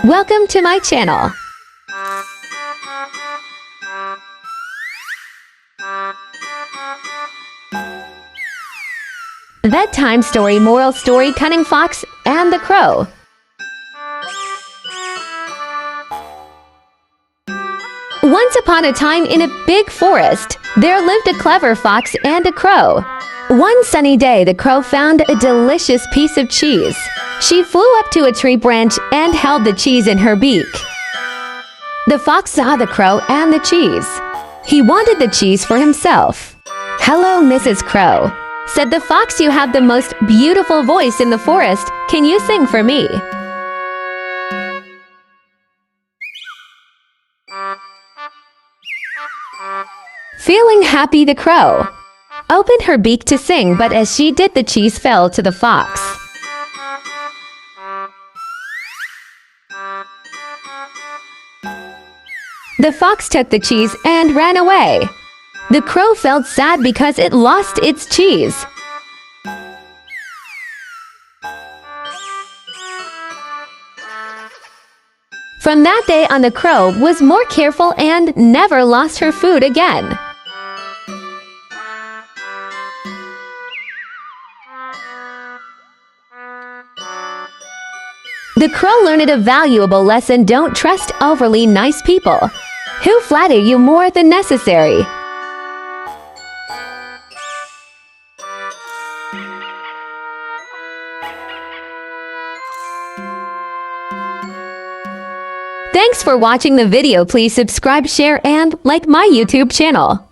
Welcome to my channel. Bedtime story, moral story, Cunning Fox and the Crow. Once upon a time in a big forest, there lived a clever fox and a crow. One sunny day, the crow found a delicious piece of cheese. She flew up to a tree branch and held the cheese in her beak. The fox saw the crow and the cheese. He wanted the cheese for himself. "Hello, Mrs. Crow," said the fox. "You have the most beautiful voice in the forest. Can you sing for me?" Feeling happy, the crow opened her beak to sing, but as she did, the cheese fell to the fox. The fox took the cheese and ran away. The crow felt sad because it lost its cheese. From that day on, the crow was more careful and never lost her food again. The crow learned a valuable lesson: don't trust overly nice people who flatter you more than necessary. Thanks for watching the video. Please subscribe, share, and like my YouTube channel.